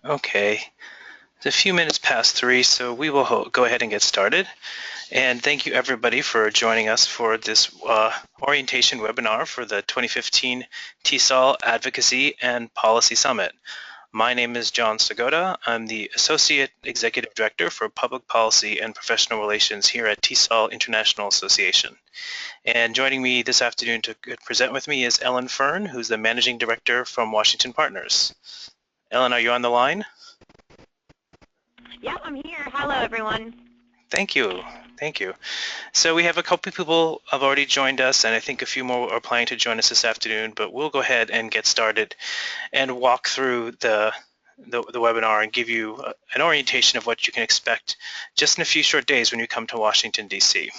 Okay, it's a few minutes past 3, so we will go ahead and get started. And thank you everybody for joining us for this orientation webinar for the 2015 TESOL Advocacy and Policy Summit. My name is John Sagoda. I'm the Associate Executive Director for Public Policy and Professional Relations here at TESOL International Association. And joining me this afternoon to present with me is Ellen Fern, who's the Managing Director from Washington Partners. Ellen, are you on the line? Yeah, I'm here. Hello, everyone. Thank you. Thank you. So we have a couple of people have already joined us, and I think a few more are planning to join us this afternoon, but we'll go ahead and get started and walk through the webinar and give you an orientation of what you can expect just in a few short days when you come to Washington, D.C.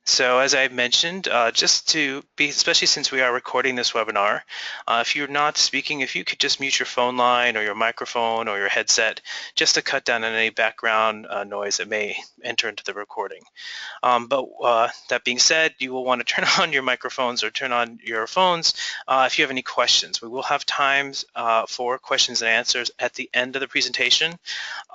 So as I've mentioned, just to be, especially since we are recording this webinar, if you're not speaking, if you could just mute your phone line or your microphone or your headset, just to cut down on any background noise that may enter into the recording. But that being said, you will want to turn on your microphones or turn on your phones if you have any questions. We will have times for questions and answers at the end of the presentation,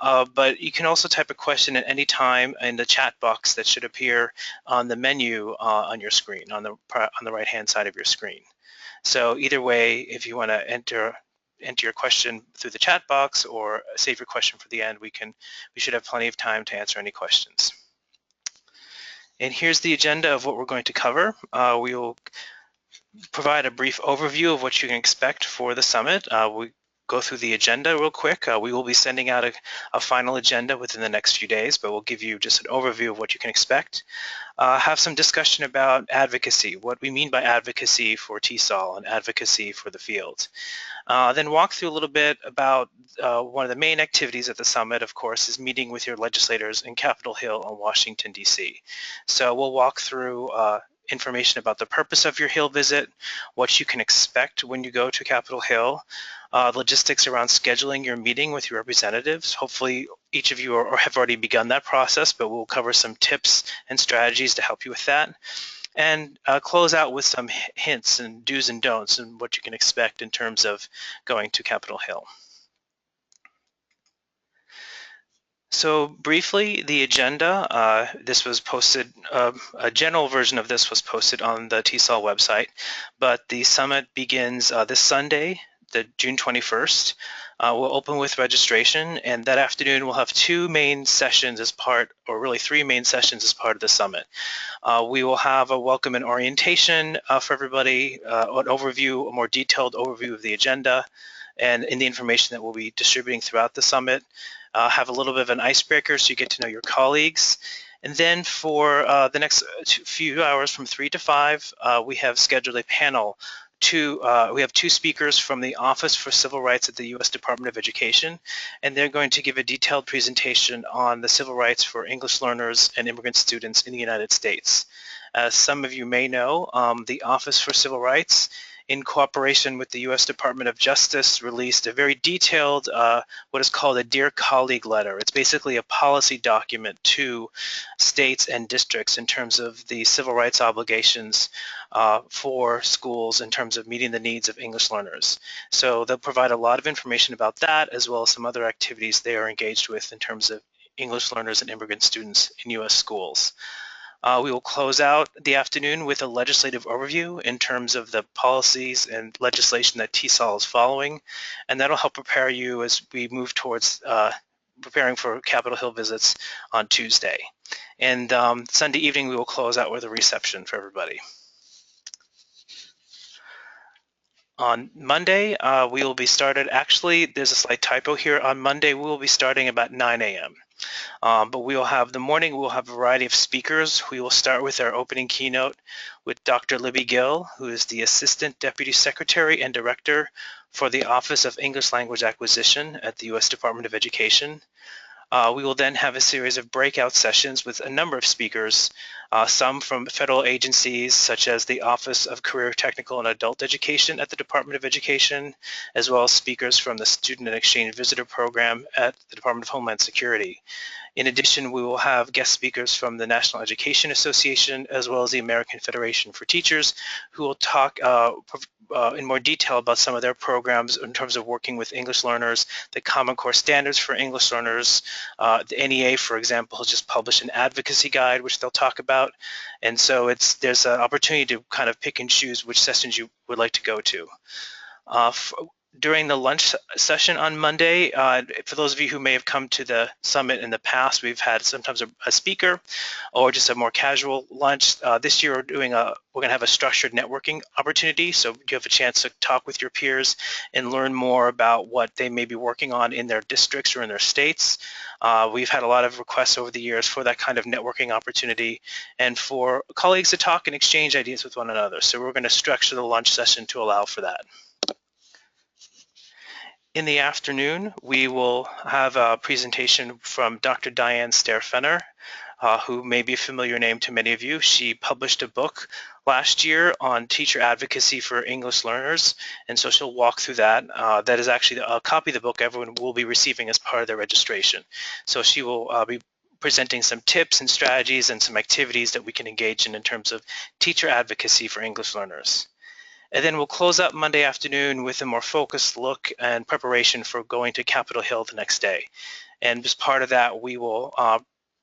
but you can also type a question at any time in the chat box that should appear on the menu on your screen, on the right-hand side of your screen. So either way, if you want to enter your question through the chat box or save your question for the end, we should have plenty of time to answer any questions. And here's the agenda of what we're going to cover. We will provide a brief overview of what you can expect for the summit. We go through the agenda real quick. We will be sending out a final agenda within the next few days, but we'll give you just an overview of what you can expect. Have some discussion about advocacy, what we mean by advocacy for TESOL and advocacy for the field. Then walk through a little bit about one of the main activities at the summit, of course, is meeting with your legislators in Capitol Hill in Washington, D.C. So we'll walk through information about the purpose of your Hill visit, what you can expect when you go to Capitol Hill, logistics around scheduling your meeting with your representatives. Hopefully each of you have already begun that process, but we'll cover some tips and strategies to help you with that. And close out with some hints and do's and don'ts and what you can expect in terms of going to Capitol Hill. So briefly, the agenda, this was posted, a general version of this was posted on the TESOL website, but the summit begins this Sunday, the June 21st. We'll open with registration, and that afternoon we'll have two main sessions as part, or really three main sessions as part of the summit. We will have a welcome and orientation for everybody, an overview, a more detailed overview of the agenda, and in the information that we'll be distributing throughout the summit. Have a little bit of an icebreaker so you get to know your colleagues. And then for the next few hours from 3 to 5, we have scheduled a panel. We have two speakers from the Office for Civil Rights at the U.S. Department of Education, and they're going to give a detailed presentation on the civil rights for English learners and immigrant students in the United States. As some of you may know, the Office for Civil Rights, in cooperation with the U.S. Department of Justice, released a very detailed, what is called a Dear Colleague letter. It's basically a policy document to states and districts in terms of the civil rights obligations for schools in terms of meeting the needs of English learners. So they'll provide a lot of information about that, as well as some other activities they are engaged with in terms of English learners and immigrant students in U.S. schools. We will close out the afternoon with a legislative overview in terms of the policies and legislation that TESOL is following, and that'll help prepare you as we move towards preparing for Capitol Hill visits on Tuesday. And Sunday evening, we will close out with a reception for everybody. On Monday, we will be started, actually, there's a slight typo here. On Monday, we will be starting about 9 a.m. But we will have the morning, we'll have a variety of speakers. We will start with our opening keynote with Dr. Libby Gill, who is the Assistant Deputy Secretary and Director for the Office of English Language Acquisition at the U.S. Department of Education. We will then have a series of breakout sessions with a number of speakers, some from federal agencies such as the Office of Career Technical and Adult Education at the Department of Education, as well as speakers from the Student and Exchange Visitor Program at the Department of Homeland Security. In addition, we will have guest speakers from the National Education Association as well as the American Federation for Teachers, who will talk in more detail about some of their programs in terms of working with English learners, the Common Core Standards for English learners. The NEA, for example, has just published an advocacy guide, which they'll talk about. And so there's an opportunity to kind of pick and choose which sessions you would like to go to. During the lunch session on Monday, for those of you who may have come to the summit in the past, we've had sometimes a speaker or just a more casual lunch. This year we're going to have a structured networking opportunity, so you have a chance to talk with your peers and learn more about what they may be working on in their districts or in their states. We've had a lot of requests over the years for that kind of networking opportunity and for colleagues to talk and exchange ideas with one another. So we're going to structure the lunch session to allow for that. In the afternoon, we will have a presentation from Dr. Diane Stair-Fenner, who may be a familiar name to many of you. She published a book last year on teacher advocacy for English learners, and so she'll walk through that. That is actually a copy of the book everyone will be receiving as part of their registration. So she will be presenting some tips and strategies and some activities that we can engage in terms of teacher advocacy for English learners. And then we'll close up Monday afternoon with a more focused look and preparation for going to Capitol Hill the next day. And as part of that, we will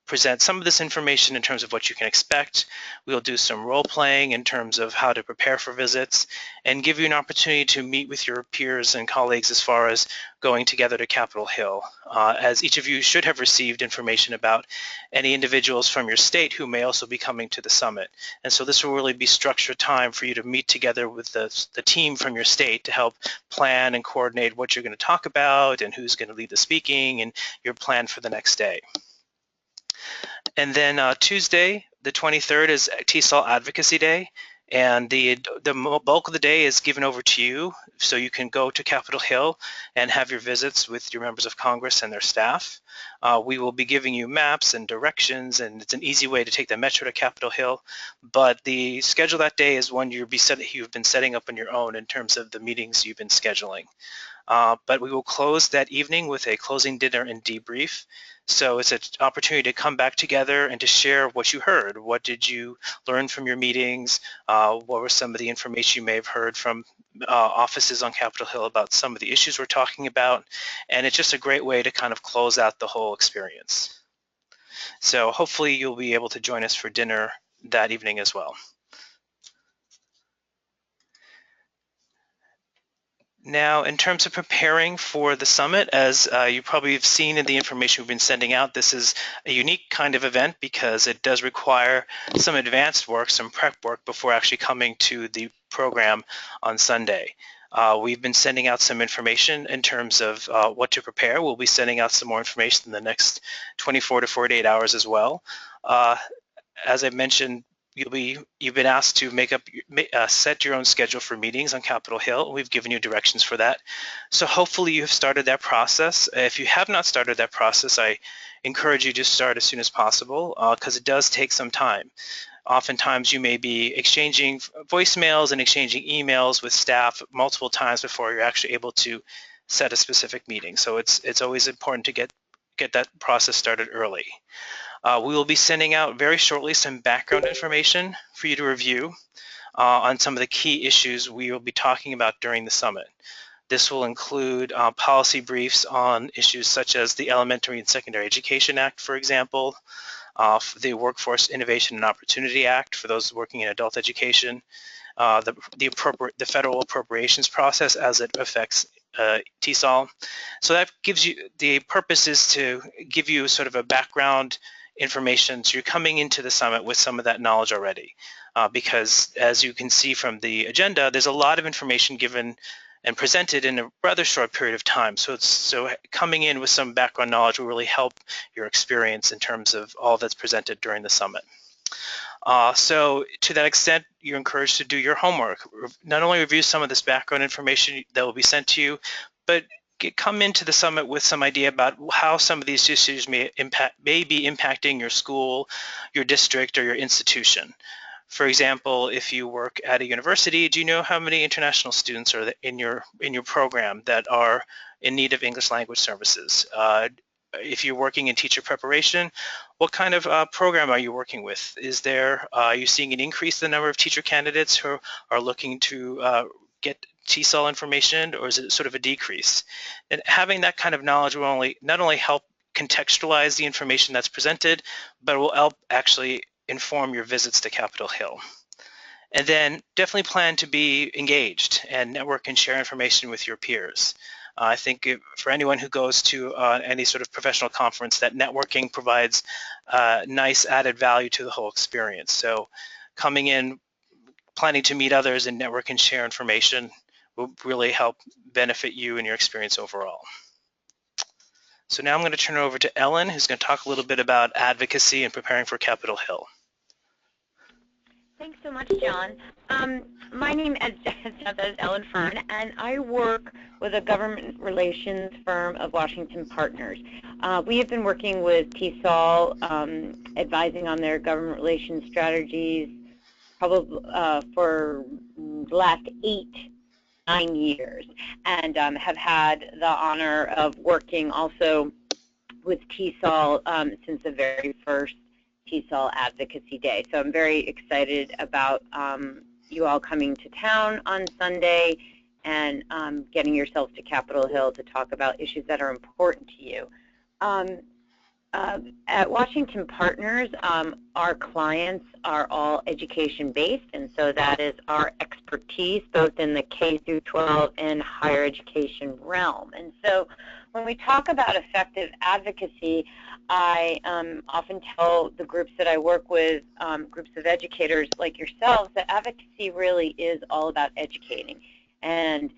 present some of this information in terms of what you can expect. We'll do some role playing in terms of how to prepare for visits and give you an opportunity to meet with your peers and colleagues as far as going together to Capitol Hill, as each of you should have received information about any individuals from your state who may also be coming to the summit. And so this will really be structured time for you to meet together with the team from your state to help plan and coordinate what you're going to talk about and who's going to lead the speaking and your plan for the next day. And then Tuesday, the 23rd, is TESOL Advocacy Day, and the bulk of the day is given over to you, so you can go to Capitol Hill and have your visits with your members of Congress and their staff. We will be giving you maps and directions, and it's an easy way to take the metro to Capitol Hill, but the schedule that day is one you've been setting up on your own in terms of the meetings you've been scheduling. But we will close that evening with a closing dinner and debrief. So it's an opportunity to come back together and to share what you heard. What did you learn from your meetings? What were some of the information you may have heard from offices on Capitol Hill about some of the issues we're talking about? And it's just a great way to kind of close out the whole experience. So hopefully you'll be able to join us for dinner that evening as well. Now, in terms of preparing for the summit, as you probably have seen in the information we've been sending out, this is a unique kind of event because it does require some advanced work, some prep work before actually coming to the program on Sunday. We've been sending out some information in terms of what to prepare. We'll be sending out some more information in the next 24 to 48 hours as well. As I mentioned, you've been asked to set your own schedule for meetings on Capitol Hill. We've given you directions for that. So hopefully you have started that process. If you have not started that process, I encourage you to start as soon as possible because it does take some time. Oftentimes you may be exchanging voicemails and exchanging emails with staff multiple times before you're actually able to set a specific meeting. So it's always important to get that process started early. We will be sending out very shortly some background information for you to review on some of the key issues we will be talking about during the summit. This will include policy briefs on issues such as the Elementary and Secondary Education Act, for example, the Workforce Innovation and Opportunity Act for those working in adult education, the federal appropriations process as it affects TESOL. So that gives you, the purpose is to give you sort of a background information, so you're coming into the summit with some of that knowledge already, because as you can see from the agenda, there's a lot of information given and presented in a rather short period of time. So coming in with some background knowledge will really help your experience in terms of all that's presented during the summit. So to that extent, you're encouraged to do your homework. Not only review some of this background information that will be sent to you, but come into the summit with some idea about how some of these issues may be impacting your school, your district, or your institution. For example, if you work at a university, do you know how many international students are in your program that are in need of English language services? if you're working in teacher preparation, what kind of program are you working with? Are you seeing an increase in the number of teacher candidates who are looking to get TESOL information, or is it sort of a decrease? And having that kind of knowledge will not only help contextualize the information that's presented, but it will help actually inform your visits to Capitol Hill. And then definitely plan to be engaged and network and share information with your peers. I think for anyone who goes to any sort of professional conference, that networking provides nice added value to the whole experience. So coming in, planning to meet others and network and share information will really help benefit you and your experience overall. So now I'm going to turn it over to Ellen, who's going to talk a little bit about advocacy and preparing for Capitol Hill. Thanks so much, John. My name, as John says, is Ellen Fern, and I work with a government relations firm of Washington Partners. We have been working with TESOL, advising on their government relations strategies probably for the last 9 years, and have had the honor of working also with TESOL since the very first TESOL Advocacy Day. So I'm very excited about you all coming to town on Sunday and getting yourselves to Capitol Hill to talk about issues that are important to you. At Washington Partners, our clients are all education-based, and so that is our expertise both in the K through 12 and higher education realm. And so when we talk about effective advocacy, I often tell the groups that I work with, groups of educators like yourselves, that advocacy really is all about educating. And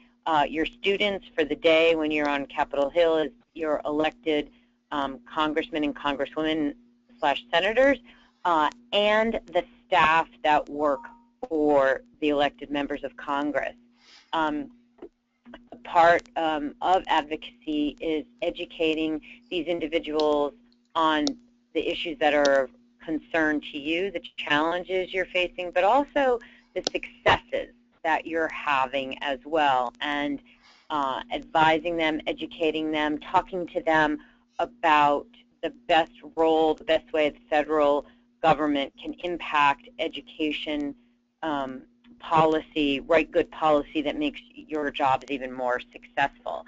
your students for the day when you're on Capitol Hill is your elected congressmen and congresswomen / senators, and the staff that work for the elected members of Congress. Part of advocacy is educating these individuals on the issues that are of concern to you, the challenges you're facing, but also the successes that you're having as well, and advising them, educating them, talking to them about the best role, the best way the federal government can impact education policy, write good policy that makes your jobs even more successful.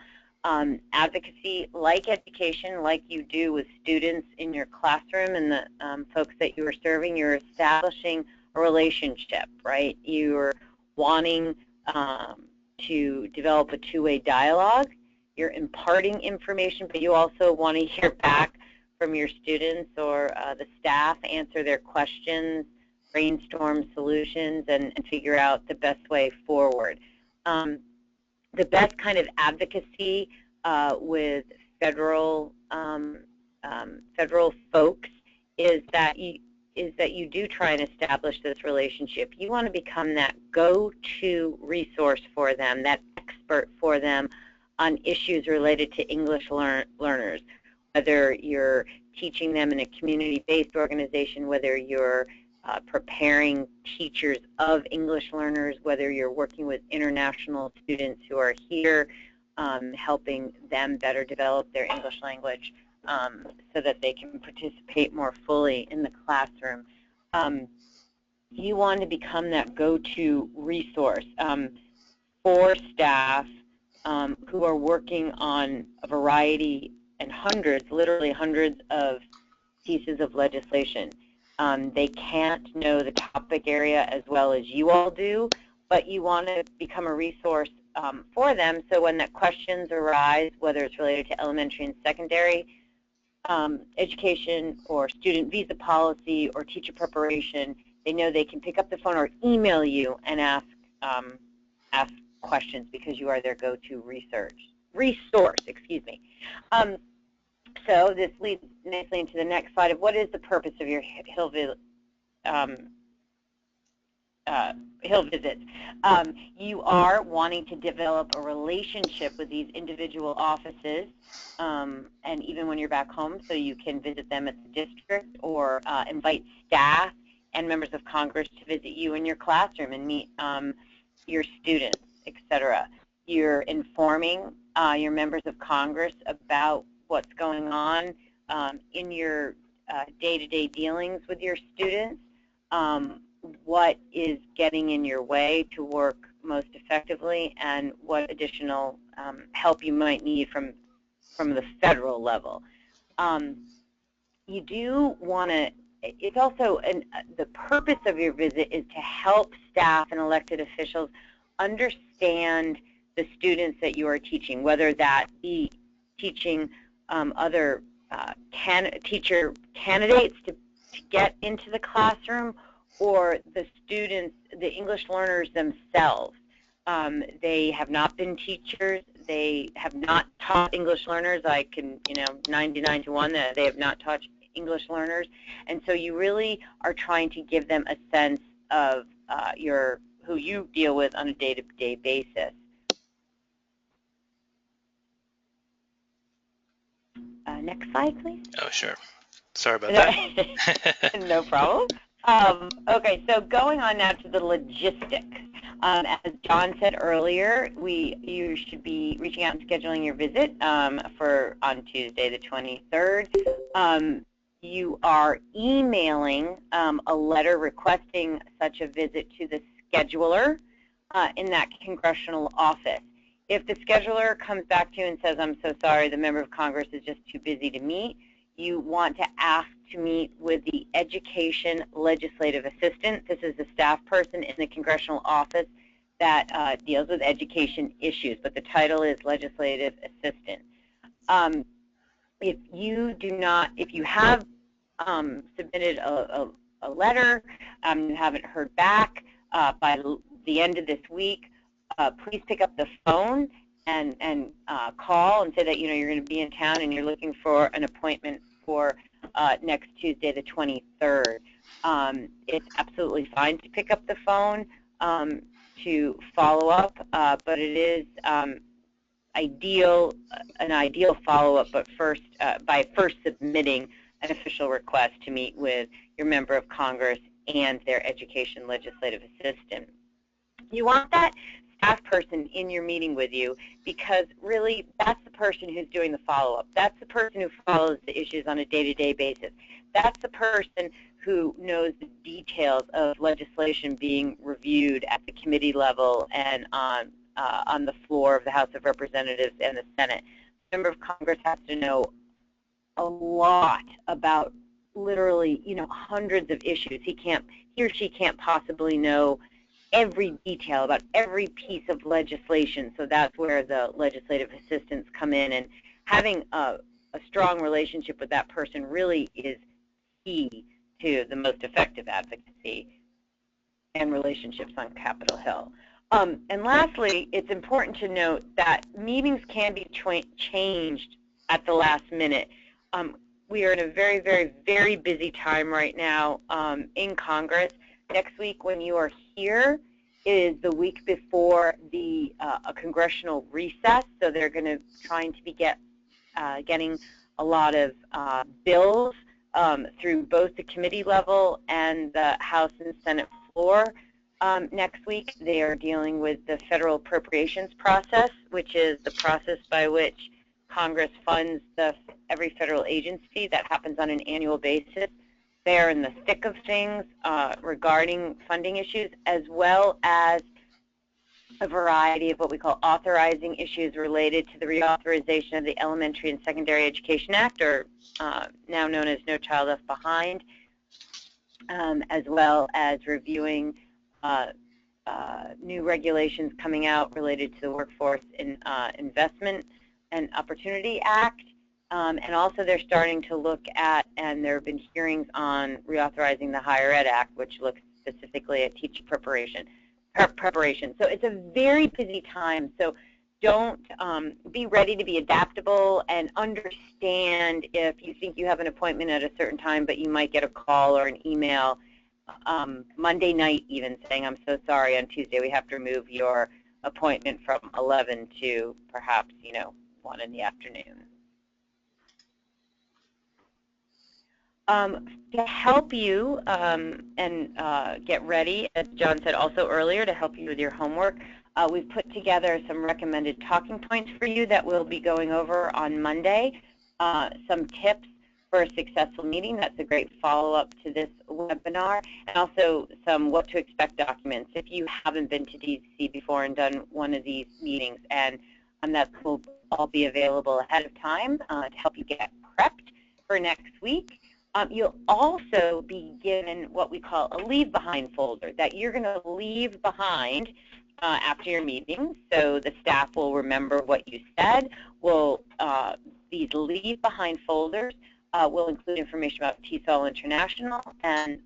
Advocacy, like education, like you do with students in your classroom and the folks that you are serving, you're establishing a relationship, right? You're wanting to develop a two-way dialogue. You're imparting information, but you also want to hear back from your students or the staff, answer their questions, brainstorm solutions, and figure out the best way forward. The best kind of advocacy with federal folks is that you do try and establish this relationship. You want to become that go-to resource for them, that expert for them on issues related to English learners, whether you're teaching them in a community-based organization, whether you're preparing teachers of English learners, whether you're working with international students who are here, helping them better develop their English language so that they can participate more fully in the classroom. You want to become that go-to resource for staff who are working on a variety and hundreds, literally hundreds of pieces of legislation. They can't know the topic area as well as you all do, but you want to become a resource for them, so when the questions arise, whether it's related to elementary and secondary education or student visa policy or teacher preparation, they know they can pick up the phone or email you and ask questions because you are their go-to resource. Excuse me. So this leads nicely into the next slide of what is the purpose of your Hill visits. You are wanting to develop a relationship with these individual offices, and even when you're back home, so you can visit them at the district or invite staff and members of Congress to visit you in your classroom and meet your students, etc. You're informing your members of Congress about what's going on in your day-to-day dealings with your students, what is getting in your way to work most effectively, and what additional help you might need from the federal level. You do want to, it's also, the purpose of your visit is to help staff and elected officials understand the students that you are teaching, whether that be teaching other teacher candidates to get into the classroom, or the students, the English learners themselves. They have not been teachers. They have not taught English learners. I can, 99 to 1 that they have not taught English learners. And so you really are trying to give them a sense of who you deal with on a day-to-day basis. Next slide, please. Oh, sure. Sorry about that. No problem. Okay, so going on now to the logistics. As John said earlier, you should be reaching out and scheduling your visit on Tuesday the 23rd. You are emailing a letter requesting such a visit to the scheduler in that congressional office. If the scheduler comes back to you and says, I'm so sorry, the member of Congress is just too busy to meet, you want to ask to meet with the Education Legislative Assistant. This is the staff person in the congressional office that deals with education issues, but the title is Legislative Assistant. If you have submitted a letter, you haven't heard back by the end of this week, please pick up the phone and call and say that you're going to be in town and you're looking for an appointment for next Tuesday the 23rd. It's absolutely fine to pick up the phone to follow up, but it is an ideal follow-up, but by first submitting an official request to meet with your member of Congress and their education legislative assistant. You want that staff person in your meeting with you, because really that's the person who's doing the follow-up. That's the person who follows the issues on a day-to-day basis. That's the person who knows the details of legislation being reviewed at the committee level and on the floor of the House of Representatives and the Senate. The member of Congress has to know a lot about literally, hundreds of issues. He or she can't possibly know every detail about every piece of legislation, so that's where the legislative assistants come in, and having a strong relationship with that person really is key to the most effective advocacy and relationships on Capitol Hill. And lastly, it's important to note that meetings can be changed at the last minute. We are in a very, very, very busy time right now in Congress. Next week, when you are here, is the week before a congressional recess, so they're going to trying to be getting a lot of bills through both the committee level and the House and Senate floor. Next week, they are dealing with the federal appropriations process, which is the process by which Congress funds every federal agency. That happens on an annual basis. They're in the thick of things regarding funding issues, as well as a variety of what we call authorizing issues related to the reauthorization of the Elementary and Secondary Education Act, or now known as No Child Left Behind, as well as reviewing new regulations coming out related to the Workforce Investment and Opportunity Act. And also they're starting to look at, and there have been hearings on reauthorizing the Higher Ed Act, which looks specifically at teacher preparation. So it's a very busy time. So don't be ready to be adaptable, and understand if you think you have an appointment at a certain time, but you might get a call or an email Monday night even saying, I'm so sorry, on Tuesday we have to move your appointment from 11 to perhaps 1 in the afternoon. To help you and get ready, as John said also earlier, to help you with your homework, we've put together some recommended talking points for you that we'll be going over on Monday. some tips for a successful meeting. That's a great follow-up to this webinar, and also some what to expect documents if you haven't been to DC before and done one of these meetings, and that will all be available ahead of time to help you get prepped for next week. You'll also be given what we call a leave behind folder that you're going to leave behind after your meeting, so the staff will remember what you said. These leave behind folders will include information about TESOL International and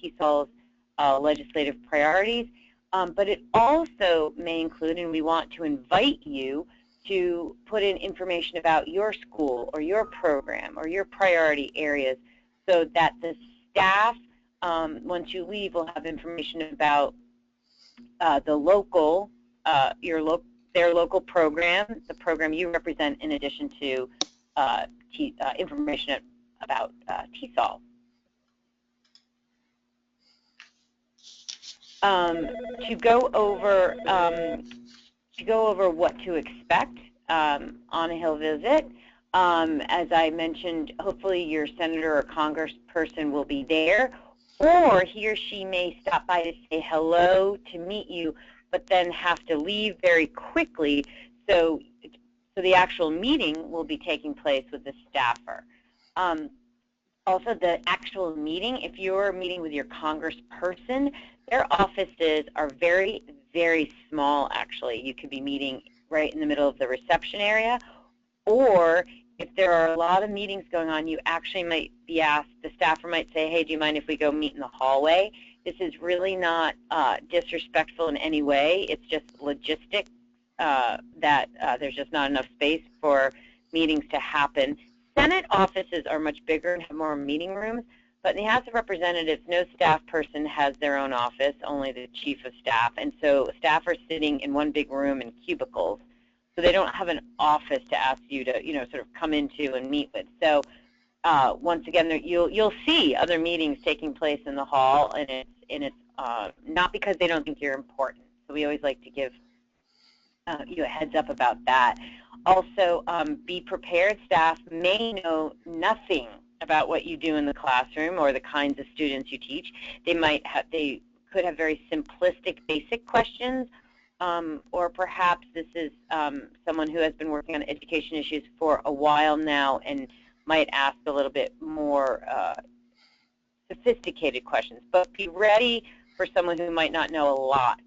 TESOL's legislative priorities, but it also may include, and we want to invite you to put in information about your school or your program or your priority areas, so that the staff, once you leave, will have information about the local, their local program, the program you represent, in addition to information about TESOL. To go over what to expect on a Hill visit, as I mentioned, hopefully your senator or congressperson will be there, or he or she may stop by to say hello, to meet you, but then have to leave very quickly, so the actual meeting will be taking place with the staffer. Also, the actual meeting, if you're meeting with your congressperson, their offices are very, very small, actually. You could be meeting right in the middle of the reception area, or if there are a lot of meetings going on, you actually might be asked, the staffer might say, hey, do you mind if we go meet in the hallway? This is really not disrespectful in any way. It's just logistics that there's just not enough space for meetings to happen. Senate offices are much bigger and have more meeting rooms, but in the House of Representatives, no staff person has their own office, only the chief of staff, and so staff are sitting in one big room in cubicles, so they don't have an office to ask you to, sort of come into and meet with. So once again, you'll see other meetings taking place in the hall, and it's not because they don't think you're important. So we always like to give you a heads up about that. Also, be prepared. Staff may know nothing about what you do in the classroom or the kinds of students you teach. They could have very simplistic, basic questions, or perhaps this is someone who has been working on education issues for a while now and might ask a little bit more sophisticated questions. But be ready for someone who might not know a lot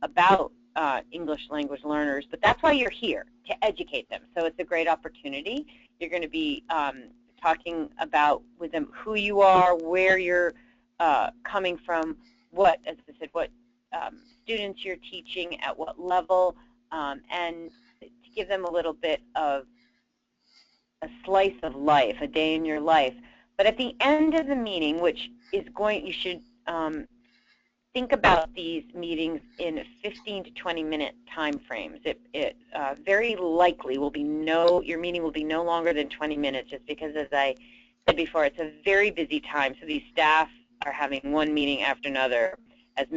about English language learners, but that's why you're here, to educate them. So it's a great opportunity. You're going to be talking about with them who you are, where you're coming from, what, as I said, what students you're teaching, at what level, and to give them a little bit of a slice of life, a day in your life. But at the end of the meeting, which is you should think about these meetings in 15 to 20-minute time frames. It very likely will be your meeting will be no longer than 20 minutes, just because, as I said before, it's a very busy time. So these staff are having one meeting after another, as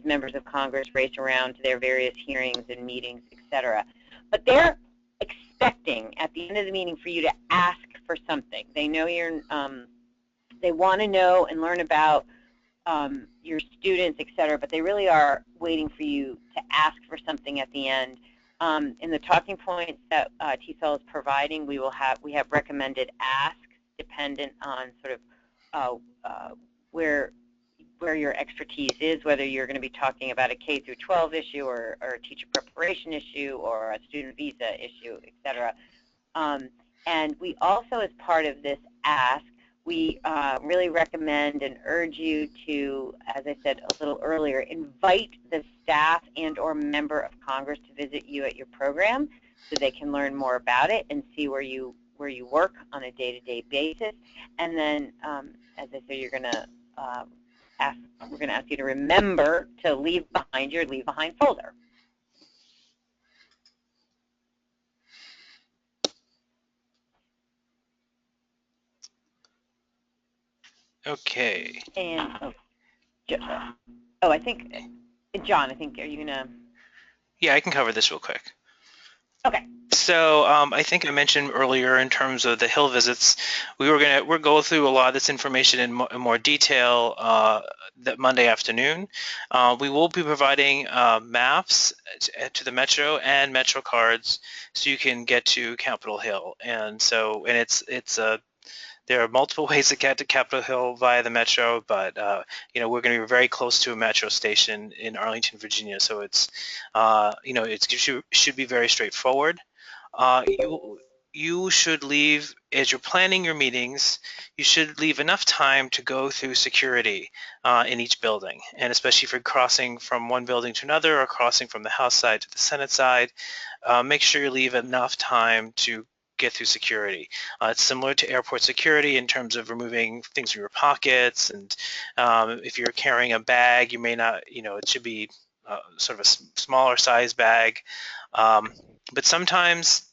members of Congress race around to their various hearings and meetings, etc. But they're expecting at the end of the meeting for you to ask for something. They know they want to know and learn about your students, etc., but they really are waiting for you to ask for something at the end. In the talking points that TESOL is providing, we have recommended asks dependent on sort of where your expertise is, whether you're going to be talking about a K through 12 issue or a teacher preparation issue or a student visa issue, etc. And we also, as part of this ask, we really recommend and urge you to, as I said a little earlier, invite the staff and or member of Congress to visit you at your program so they can learn more about it and see where you work on a day-to-day basis. And then, as I said, we're going to ask you to remember to leave behind your leave behind folder. Okay. And I think, John, are you gonna? Yeah, I can cover this real quick. Okay. So So I think I mentioned earlier in terms of the hill visits, we'll go through a lot of this information in more detail that Monday afternoon. We will be providing maps to the Metro and Metro cards so you can get to Capitol Hill. And so, and there are multiple ways to get to Capitol Hill via the Metro, but we're going to be very close to a Metro station in Arlington, Virginia, so it should be very straightforward. You should leave, as you're planning your meetings, you should leave enough time to go through security in each building, and especially if you're crossing from one building to another or crossing from the House side to the Senate side, make sure you leave enough time to get through security. It's similar to airport security in terms of removing things from your pockets, and if you're carrying a bag, you may not, it should be sort of a smaller size bag. But sometimes,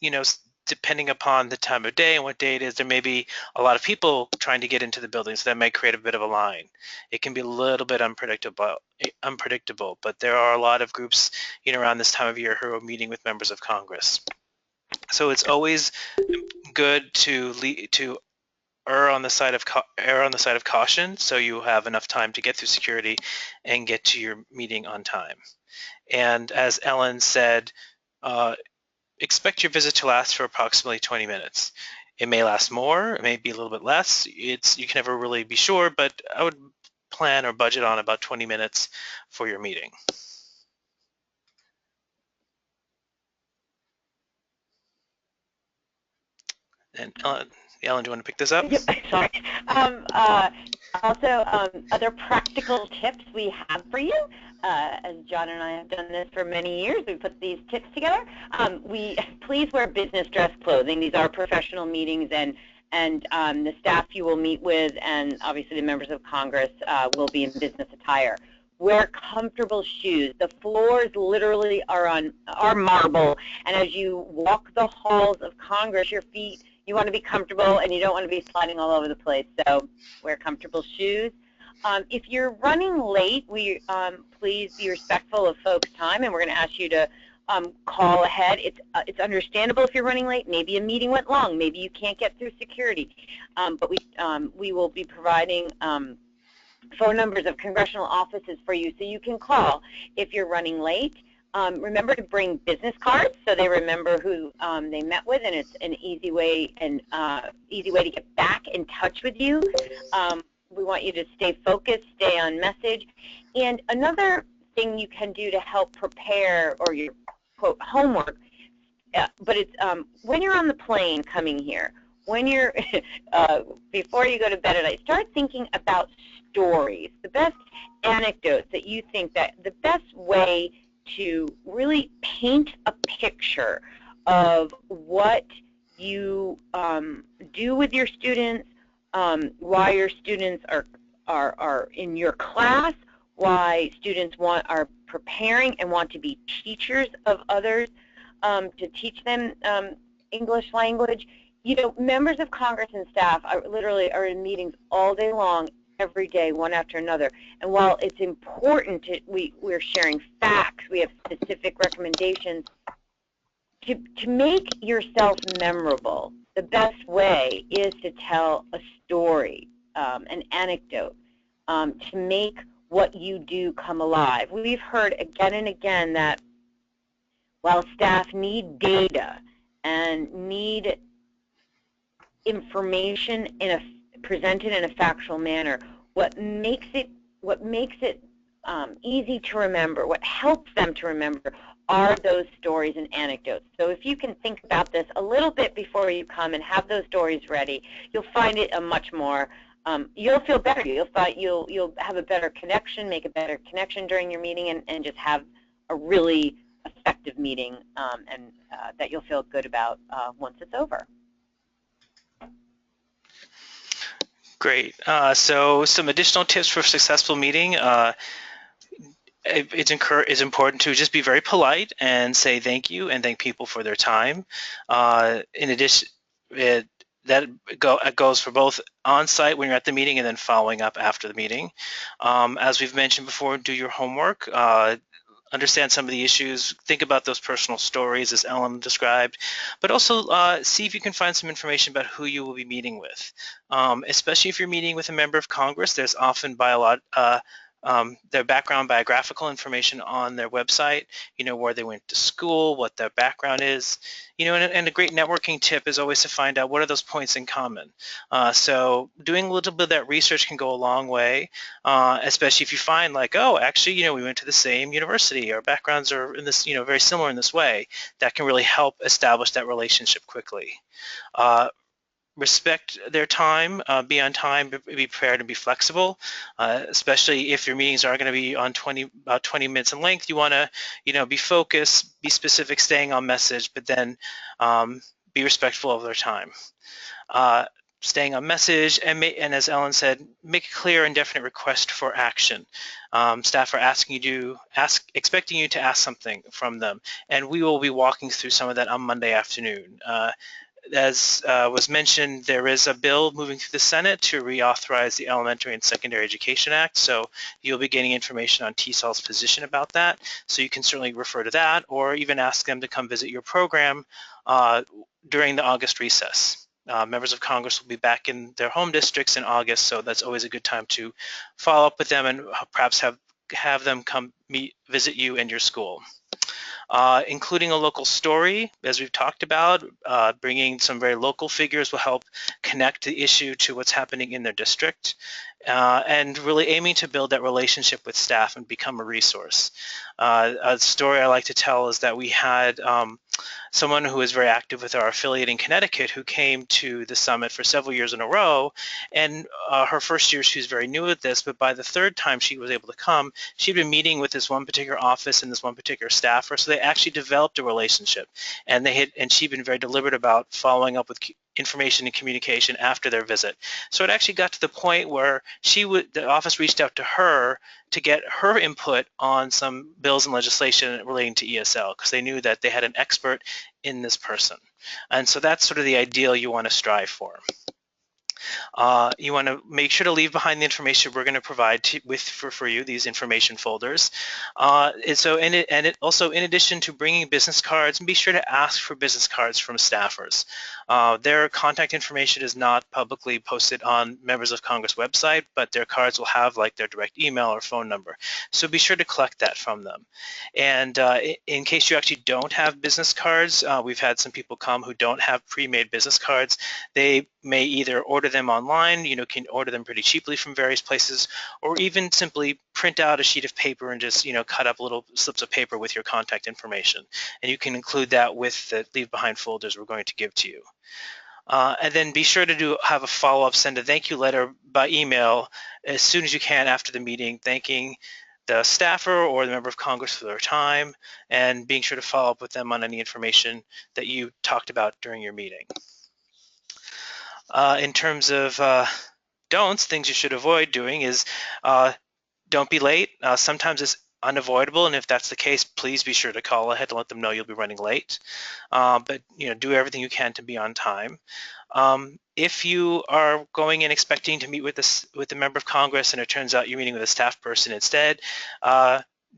depending upon the time of day and what day it is, there may be a lot of people trying to get into the building, so that may create a bit of a line. It can be a little bit unpredictable, but there are a lot of groups, around this time of year who are meeting with members of Congress. So it's always good to err on the side of caution, so you have enough time to get through security and get to your meeting on time. And as Ellen said, expect your visit to last for approximately 20 minutes. It may last more, it may be a little bit less. You can never really be sure, but I would plan or budget on about 20 minutes for your meeting. And Ellen, do you want to pick this up? Yep, sorry. Also, other practical tips we have for you. As John and I have done this for many years, we put these tips together. Please wear business dress clothing. These are professional meetings, and the staff you will meet with, and obviously the members of Congress will be in business attire. Wear comfortable shoes. The floors literally are marble, and as you walk the halls of Congress, you want to be comfortable, and you don't want to be sliding all over the place. So wear comfortable shoes. If you're running late, please be respectful of folks' time, and we're going to ask you to call ahead. It's understandable if you're running late. Maybe a meeting went long. Maybe you can't get through security. But we will be providing phone numbers of congressional offices for you, so you can call if you're running late. Remember to bring business cards so they remember who they met with, and it's an easy way to get back in touch with you. We want you to stay focused, stay on message. And another thing you can do to help prepare, or your quote homework, but it's when you're on the plane coming here, when you're before you go to bed at night, start thinking about stories, the best anecdotes that you think, that the best way to really paint a picture of what you do with your students, why your students are in your class, why students are preparing and want to be teachers of others, to teach them English language. Members of Congress and staff literally are in meetings all day long, every day, one after another. And while it's important, we're sharing facts, we have specific recommendations, to make yourself memorable, the best way is to tell a story, an anecdote, to make what you do come alive. We've heard again and again that while staff need data and need information presented in a factual manner, what makes it easy to remember, what helps them to remember, are those stories and anecdotes. So if you can think about this a little bit before you come and have those stories ready, you'll find it a much more, you'll feel better. You'll have a better connection, make a better connection during your meeting, and just have a really effective meeting, and that you'll feel good about once it's over. Great. So some additional tips for a successful meeting. It's important to just be very polite and say thank you and thank people for their time. In addition, that goes for both on-site when you're at the meeting and then following up after the meeting. As we've mentioned before, do your homework. understand some of the issues, think about those personal stories as Ellen described, but also see if you can find some information about who you will be meeting with. Especially if you're meeting with a member of Congress, there's often their background biographical information on their website, where they went to school, what their background is, and a great networking tip is always to find out what are those points in common. So doing a little bit of that research can go a long way, especially if you find like, oh, actually, we went to the same university, our backgrounds are in this, very similar in this way. That can really help establish that relationship quickly. Uh, Respect their time, be on time, be prepared and be flexible, especially if your meetings are going to be on about 20 minutes in length. You want to, be focused, be specific, staying on message, but then be respectful of their time. Uh, Staying on message, and as Ellen said, make a clear and definite request for action. Staff are expecting you to ask something from them, and we will be walking through some of that on Monday afternoon. As was mentioned, there is a bill moving through the Senate to reauthorize the Elementary and Secondary Education Act, so you'll be getting information on TESOL's position about that, so you can certainly refer to that or even ask them to come visit your program during the August recess. Members of Congress will be back in their home districts in August, so that's always a good time to follow up with them and perhaps have them come visit you and your school. Including a local story, as we've talked about, bringing some very local figures will help connect the issue to what's happening in their district, and really aiming to build that relationship with staff and become a resource. A story I like to tell is that we had someone who was very active with our affiliate in Connecticut who came to the summit for several years in a row, and her first year she was very new at this, but by the third time she was able to come, she'd been meeting with this one particular office and this one particular staffer, so they actually developed a relationship, and she'd been very deliberate about following up with information and communication after their visit. So it actually got to the point where the office reached out to her to get her input on some bills and legislation relating to ESL, because they knew that they had an expert in this person. And so that's sort of the ideal you want to strive for. You want to make sure to leave behind the information we're going to provide for you, these information folders. Also, in addition to bringing business cards, be sure to ask for business cards from staffers. Their contact information is not publicly posted on members of Congress website, but their cards will have like their direct email or phone number. So be sure to collect that from them. And in case you actually don't have business cards, we've had some people come who don't have pre-made business cards. They may either order them online, can order them pretty cheaply from various places, or even simply print out a sheet of paper and just, cut up little slips of paper with your contact information. And you can include that with the leave behind folders we're going to give to you. And then be sure to have a follow-up, send a thank you letter by email as soon as you can after the meeting, thanking the staffer or the member of Congress for their time, and being sure to follow up with them on any information that you talked about during your meeting. In terms of don'ts, things you should avoid doing is don't be late. Sometimes it's unavoidable, and if that's the case, please be sure to call ahead to let them know you'll be running late. But do everything you can to be on time. If you are going in expecting to meet with a member of Congress and it turns out you're meeting with a staff person instead,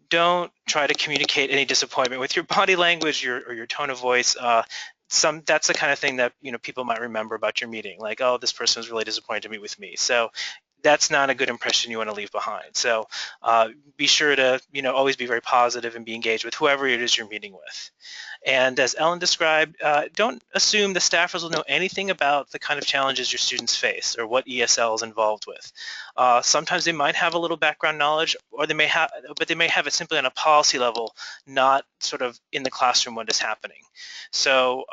don't try to communicate any disappointment with your body language or your tone of voice. That's the kind of thing that people might remember about your meeting, like, oh, this person was really disappointed to meet with me. So that's not a good impression you want to leave behind. So be sure to always be very positive and be engaged with whoever it is you're meeting with. And as Ellen described, don't assume the staffers will know anything about the kind of challenges your students face or what ESL is involved with. Sometimes they might have a little background knowledge, or they may have it simply on a policy level, not sort of in the classroom when it's happening. So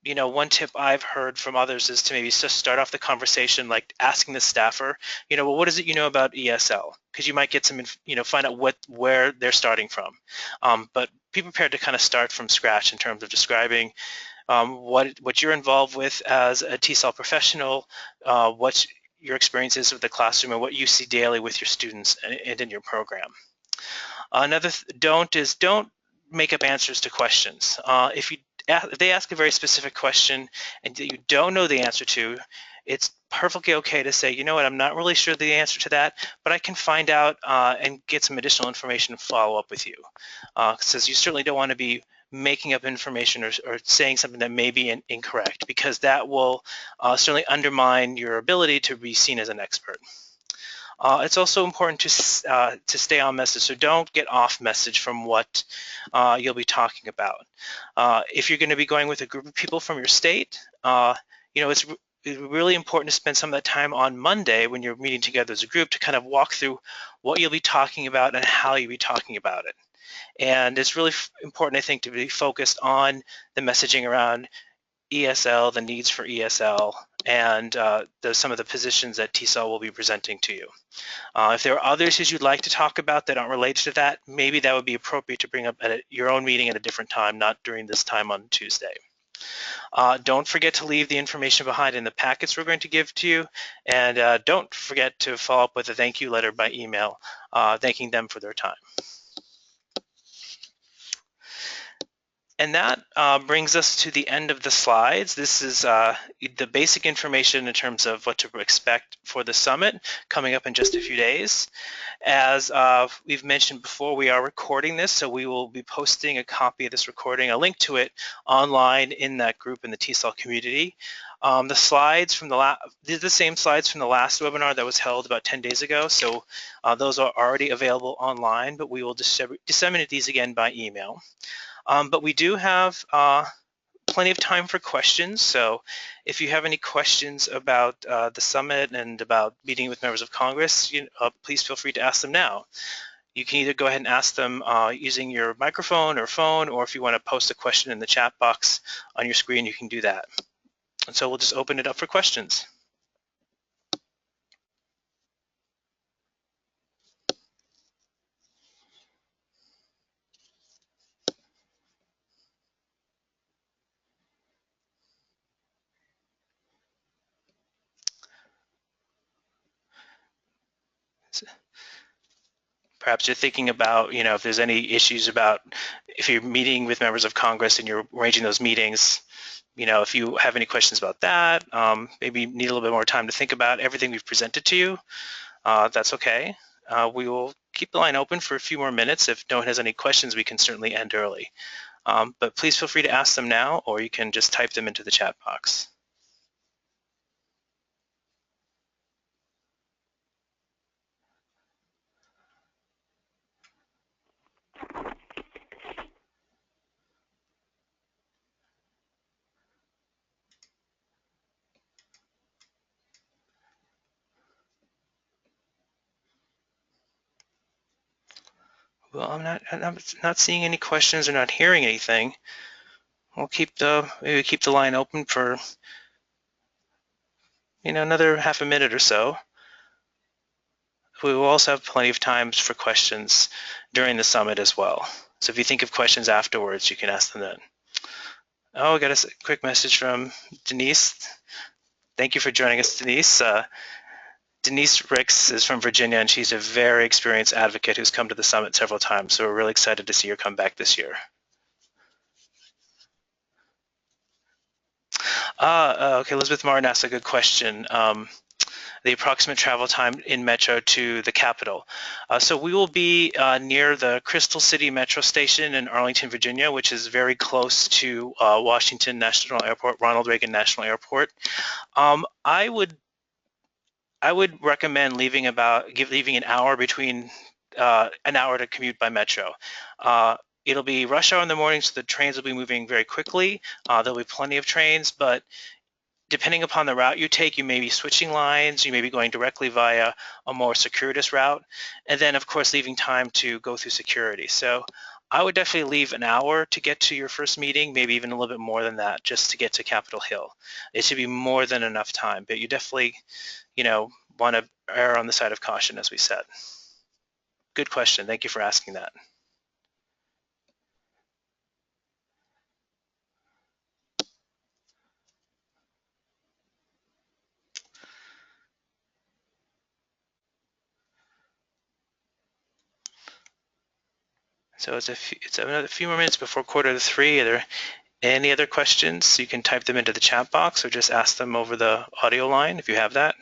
one tip I've heard from others is to maybe just start off the conversation like asking the staffer, well, what is it you know about ESL? Because you might get some, find out where they're starting from. But be prepared to kind of start from scratch in terms of describing what you're involved with as a TESOL professional, what your experience is with the classroom, and what you see daily with your students and in your program. Another don't make up answers to questions. If they ask a very specific question and that you don't know the answer to, it's perfectly okay to say, you know what, I'm not really sure the answer to that, but I can find out and get some additional information and follow up with you. Since you certainly don't want to be making up information or saying something that may be incorrect, because that will certainly undermine your ability to be seen as an expert. It's also important to stay on message, so don't get off message from what you'll be talking about. If you're going to be going with a group of people from your state, it's really important to spend some of that time on Monday when you're meeting together as a group to kind of walk through what you'll be talking about and how you'll be talking about it. And it's really important, I think, to be focused on the messaging around ESL, the needs for ESL, and some of the positions that TESOL will be presenting to you. If there are other issues you'd like to talk about that aren't related to that, maybe that would be appropriate to bring up at your own meeting at a different time, not during this time on Tuesday. Don't forget to leave the information behind in the packets we're going to give to you, and don't forget to follow up with a thank you letter by email, thanking them for their time. And that brings us to the end of the slides. This is the basic information in terms of what to expect for the summit coming up in just a few days. As we've mentioned before, we are recording this, so we will be posting a copy of this recording, a link to it online in that group in the TESOL community. The slides from these are the same slides from the last webinar that was held about 10 days ago, so those are already available online, but we will disseminate these again by email. But we do have plenty of time for questions, so if you have any questions about the summit and about meeting with members of Congress, please feel free to ask them now. You can either go ahead and ask them using your microphone or phone, or if you want to post a question in the chat box on your screen, you can do that. And so we'll just open it up for questions. Perhaps you're thinking about, if there's any issues about if you're meeting with members of Congress and you're arranging those meetings, if you have any questions about that, maybe need a little bit more time to think about everything we've presented to you, that's okay. We will keep the line open for a few more minutes. If no one has any questions, we can certainly end early. But please feel free to ask them now, or you can just type them into the chat box. Well, I'm not seeing any questions or not hearing anything. We'll maybe keep the line open for another half a minute or so. We will also have plenty of times for questions during the summit as well. So if you think of questions afterwards, you can ask them then. Oh, I got a quick message from Denise. Thank you for joining us, Denise. Denise Ricks is from Virginia, and she's a very experienced advocate who's come to the summit several times. So we're really excited to see her come back this year. Okay, Elizabeth Martin asked a good question. The approximate travel time in Metro to the Capitol. So we will be near the Crystal City Metro Station in Arlington, Virginia, which is very close to Washington National Airport, Ronald Reagan National Airport. I would recommend leaving an hour between an hour to commute by Metro. It'll be rush hour in the morning, so the trains will be moving very quickly. There'll be plenty of trains, but depending upon the route you take, you may be switching lines, you may be going directly via a more circuitous route, and then of course leaving time to go through security. So I would definitely leave an hour to get to your first meeting, maybe even a little bit more than that, just to get to Capitol Hill. It should be more than enough time, but you definitely, want to err on the side of caution, as we said. Good question. Thank you for asking that. So it's another few more minutes before 2:45. Are there Any other questions? You can type them into the chat box or just ask them over the audio line if you have that.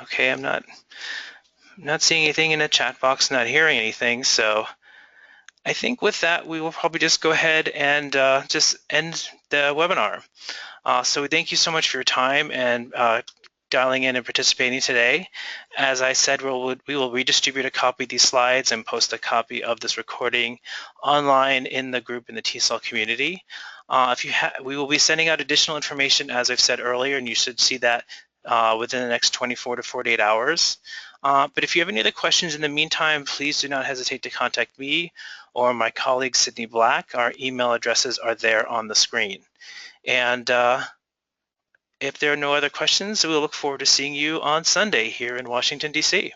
Okay, I'm not seeing anything in the chat box, not hearing anything, so I think with that we will probably just go ahead and just end the webinar. So thank you so much for your time and dialing in and participating today. As I said, we will redistribute a copy of these slides and post a copy of this recording online in the group in the TESOL community. We will be sending out additional information, as I've said earlier, and you should see that within the next 24 to 48 hours. But if you have any other questions in the meantime, please do not hesitate to contact me or my colleague Sydney Black. Our email addresses are there on the screen. And if there are no other questions, we'll look forward to seeing you on Sunday here in Washington, D.C.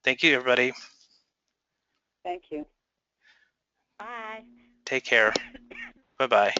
Thank you, everybody. Thank you. Bye. Take care. Bye-bye.